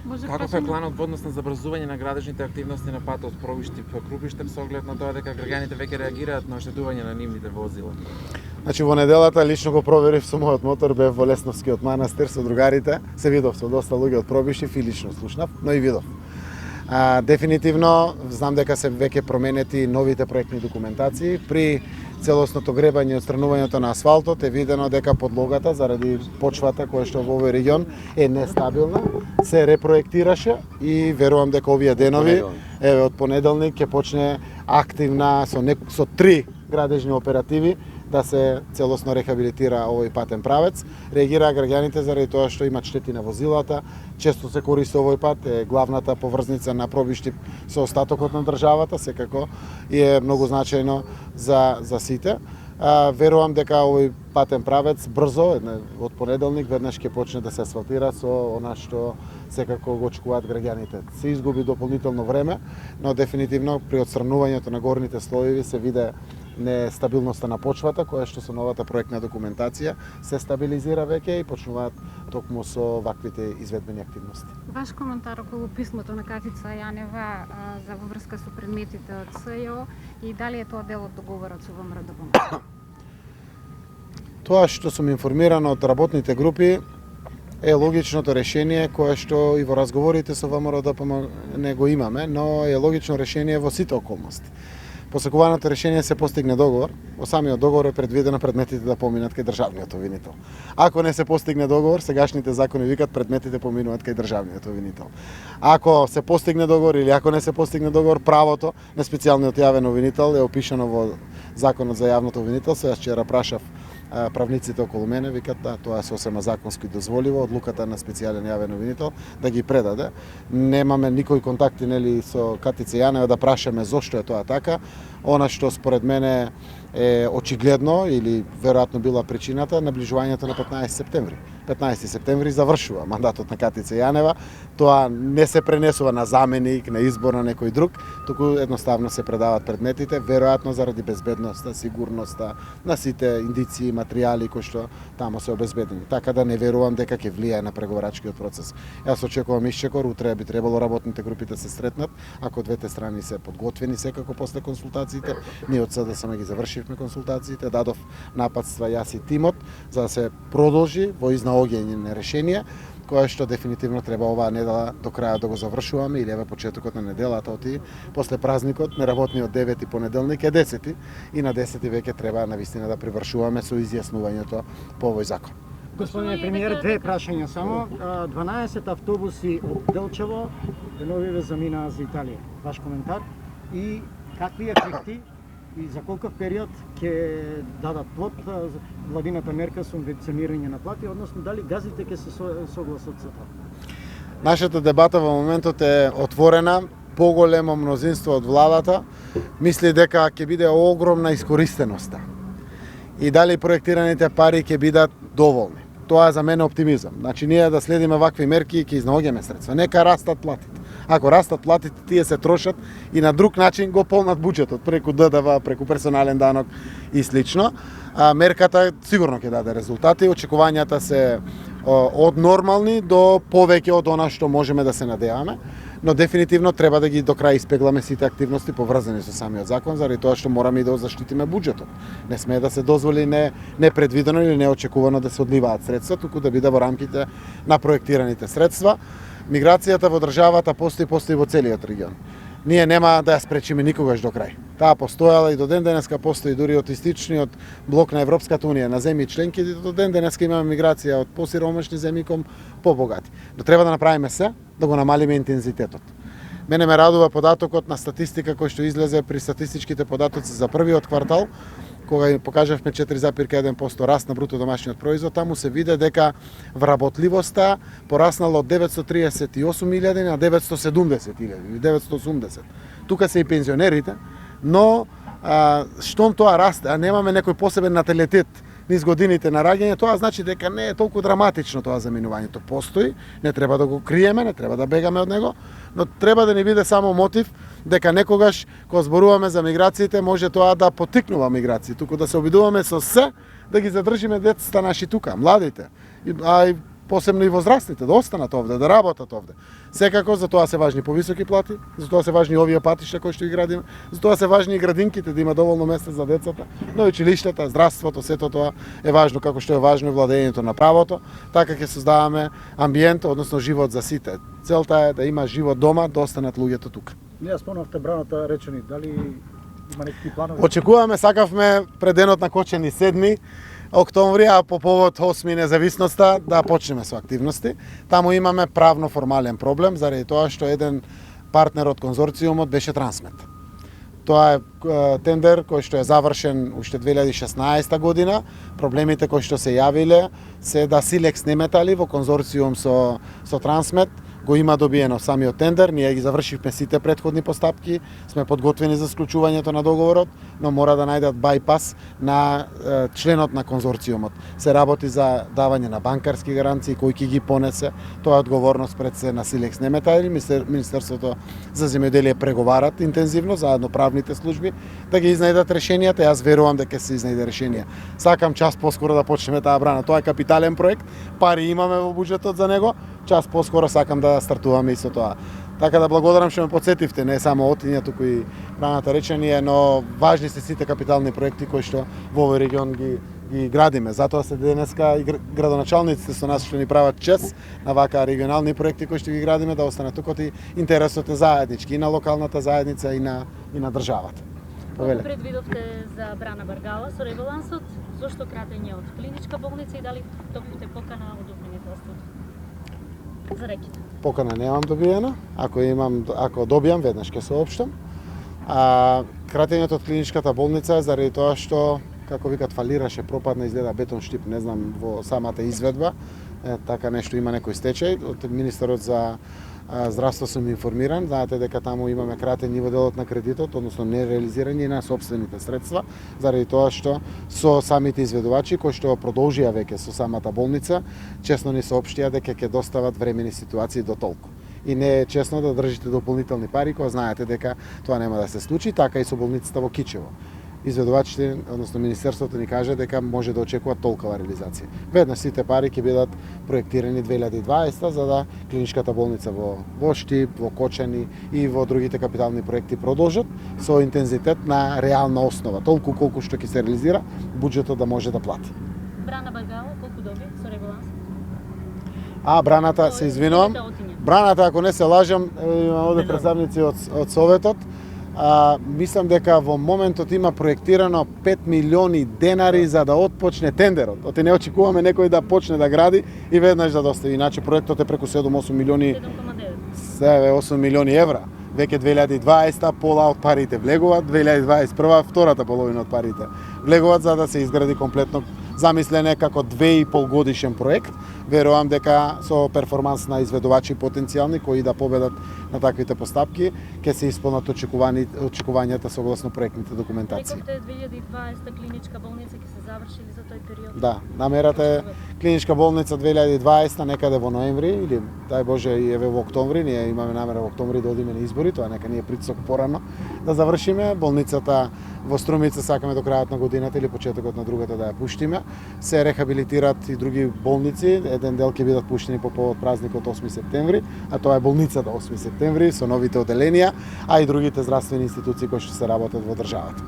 Каков е планот во однос на забрзување на градежните активности на патот Пробиштип-Крупиштип со оглед на тоа дека граѓаните веќе реагираат на оштетување на нивните возила? Значи во неделата лично го проверив со мојот мотор, бев во Лесновскиот манастир со другарите, се видов со доста луѓе од Пробиштип и лично слушнав, но и видов. Дефинитивно знам дека се веќе променети новите проектни документации. При целосното гребање и отстранувањето на асфалтот е видено дека подлогата заради почвата која што во овој регион е нестабилна, се репроектираше и верувам дека овие денови од понеделник ќе почне активна со 3 градежни оперативи да се целосно рехабилитира овој патен правец. Реагираа граѓаните заради тоа што имат штети на возилата. Често се користи овој пат, е главната поврзница на Пробиштип со остатокот на државата, секако и е многу значајно за сите. Верувам дека овој патен правец брзо, од понеделник, веднаш ќе почне да се асфалтира со она што секако го очекуваат граѓаните. Се изгуби дополнително време, но дефинитивно при отстранувањето на горните слоеви се виде нестабилноста на почвата, која што со новата проектна документација се стабилизира веќе и почнуваат токму со ваквите изведбени активности. Ваш коментар околу писмото на Катица Јанева за во врска со предметите од СЈО и дали е тоа дел од договорот со ВМРО-ДПМН? Тоа што сум информиран од работните групи е логичното решение кое што и во разговорите со ВМРО-ДПМН го имаме, но е логично решение во сите околности. По секуваното решение се постигне договор, во самиот договор е предвидено предметите да поминат кај државниот обвинител. Ако не се постигне договор, сегашните закони викат предметите поминуваат кај државниот обвинител. Ако се постигне договор или ако не се постигне договор, правото на специјалниот јавен обвинител е опишано во Законот за јавното обвинителство. Јас вчера прашав правниците околу мене, викат да, тоа сосема законски дозволива, одлуката на специјален јавен обвинител да ги предаде. Немаме никои контакти нели со Катица Јанева да прашаме зошто е тоа така. Она што според мене е очигледно или веројатно била причината наближувањето на 15 септември. 15 септември завршува мандатот на Катица Јанева. Тоа не се пренесува на заменик, на избор на некој друг, туку едноставно се предаваат предметите, веројатно заради безбедноста, сигурноста на сите индиции, материјали кои што таму се обезбедени. Така да не верувам дека ќе влијае на преговарачкиот процес. Јас очекувам исчекор, утре би требало работните групи да се сретнат, ако двете страни се подготвени секако после консултациите. Ние од СДСМ ги завршивме консултациите, дадов напатства јас и тимот за да се продолжи во изнаоѓање на решение, кое што дефинитивно треба оваа недела до крај да го завршуваме или еве почетокот на неделата оти после празникот, неработниот 9 понеделник е 10 и на 10 веќе треба навистина да привршуваме со изјаснувањето по овој закон. Господине премиер, две прашања само. 12 автобуси од Делчево деновиве заминаа за Италија. Ваш коментар и какви ефекти и за колков период ќе дадат плод владината мерка со субвенционирање на плати, односно дали газите ќе се согласат со тоа? Нашата дебата во моментот е отворена. Поголемо мнозинство од владата мисли дека ќе биде огромна искористеноста и дали проектираните пари ќе бидат доволни. Тоа е за мене оптимизам. Значи ние да следиме вакви мерки ќе изнаоѓаме средства. Нека растат платите. Ако растат платите, тие се трошат и на друг начин го полнат буџетот, преку ДДВ, преку персонален данок и слично. Мерката сигурно ќе даде резултати, очекувањата се од нормални до повеќе од она што можеме да се надеваме, но дефинитивно треба да ги до крај испегламе сите активности поврзани со самиот закон, заради тоа што мораме и да заштитиме буџетот. Не смее да се дозволи непредвидено или неочекувано да се одливаат средства, туку да биде во рамките на проектираните средства. Миграцијата во државата постои во целиот регион. Ние нема да ја спречиме никогаш до крај. Таа постојала и до ден денеска постои дури од истичниот блок на Европската унија на земји членки, до ден денеска имаме миграција од посиромашни земји кон побогати. Но треба да направиме се да го намалиме интензитетот. Мене ме радува податокот на статистика кој што излезе при статистичките податоци за првиот квартал, кога покажавме 4,1% раст на бруто домашниот производ, таму се виде дека вработливоста пораснала од 938.000 на 970.000 или 980. Тука се и пензионерите, но штом тоа расте, а немаме некој посебен наталитет низ годините на раѓање, тоа значи дека не е толку драматично тоа заминувањето. Постои, не треба да го криеме, не треба да бегаме од него, но треба да ни биде само мотив дека некогаш кога зборуваме за миграциите може тоа да поттикнува миграција, туку да се обидуваме со се да ги задржиме децата наши тука, младите. А и посебно и возрастните, да останат овде, да работат овде. Секако за тоа се важни повисоки плати, за тоа се важни овие патишта кои што ги градиме, за тоа се важни и градинките да има доволно места за децата, но и училиштата, здравството, сето тоа е важно, како што е важно и владењето на правото, така ќе создаваме амбиент, односно живот за сите. Целта е да има живот дома, да останат луѓето тука. Ние спомнавте браната речени, дали има некакви планови? Очекуваме, сакавме пред денот на Кочени 7 октомври, а по повод 8 независноста да почнеме со активности. Таму имаме правно формален проблем заради тоа што еден партнер од конзорциумот беше Трансмет. Тоа е тендер кој што е завршен уште 2016 година. Проблемите кои што се јавиле се да Силекс Неметали во конзорциум со Трансмет го има добиено самиот тендер, ние ги завршивме сите претходни постапки, сме подготвени за склучувањето на договорот, но мора да најдат бајпас на членот на конзорциумот. Се работи за давање на банкарски гаранции кој ќе ги понесе, тоа е одговорност пред се на Силекс Неметали, Министерството за земјоделие преговарат интензивно заедно правните служби да ги изнајдат решенијата. Јас верувам дека се изнајде решение. Сакам час поскоро да почнеме таа брана. Тоа е капитален проект, пари имаме во буџетот за него. Час поскоро сакам да стартуваме и со тоа. Така да благодарам што ме потсетивте, не само Отиња, туку и браната речение, но важни се сите капитални проекти кои што во овој регион ги градиме. Затоа се денеска и градоначалниците со нас што ни прават чест на вака регионални проекти кои што ги градиме да останат тука и интересот е заеднички и на локалната заедница и на државата. Колку предвидовте за Брана Баргала со ребалансот? Зошто кратење од клиничка болница и дали добивте покана од Обвинителството за реките? Покана немам добиена, ако добијам веднаш ќе соопштам. Кратењето од клиничката болница заради тоа што, како викат, фалираше, пропадна, изгледа бетон штип, не знам, во самата изведба. Така нешто има некој стечај. Од министерот за здравство сум информиран, знаете дека таму имаме кратење во делот на кредитот, односно нереализирање на собствените средства, заради тоа што со самите изведувачи кои што продолжија веќе со самата болница, честно ни соопштија дека ќе достават времени ситуации до толку. И не е честно да држите дополнителни пари кога знаете дека тоа нема да се случи, така и со болницата во Кичево. Изведувачите, односно Министерството ни каже дека може да очекуваат толкова реализација. Веднаш сите пари ќе бидат проектирани 2020 за да клиничката болница во Штип, во Кочани и во другите капитални проекти продолжат со интензитет на реална основа, толку колку што ќе се реализира буџетот да може да плати. Брана Баргала колку доби со ребаланс? Браната, се извинувам. Браната, ако не се лажам, има овде представници од Советот. Мислам дека во моментот има проектирано 5 милиони денари за да отпочне тендерот. Оти не очекуваме некој да почне да гради и веднаш да достави. Иначе проектот е преку 7-8 милиони 7-8 милиони евра. Веќе 2020 пола од парите влегуваат, 2021 втората половина од парите влегуваат за да се изгради комплетно. Замислен е како 2,5 годишен проект. Верувам дека со перформанс на изведувачи потенцијални кои да победат на таквите постапки, ќе се исполнат очекувањата согласно проектните документации. Рекавте 2020 клиничка болница ќе се заврши за тој период? Да, намерата е клиничка болница 2020 некаде во ноември или дај Боже и еве во октомври. Ние имаме намера во октомври да одиме на избори, тоа нека ни е притисок порано да завршиме. Болницата во Струмица сакаме до крајот на годината или почетокот на другата да ја пуштиме. Се рехабилитират и други болници, еден дел ќе бидат пуштени по повод празникот 8 септември, а тоа е болницата 8 септември со новите оделенија, а и другите здравствени институции кои што се работат во државата.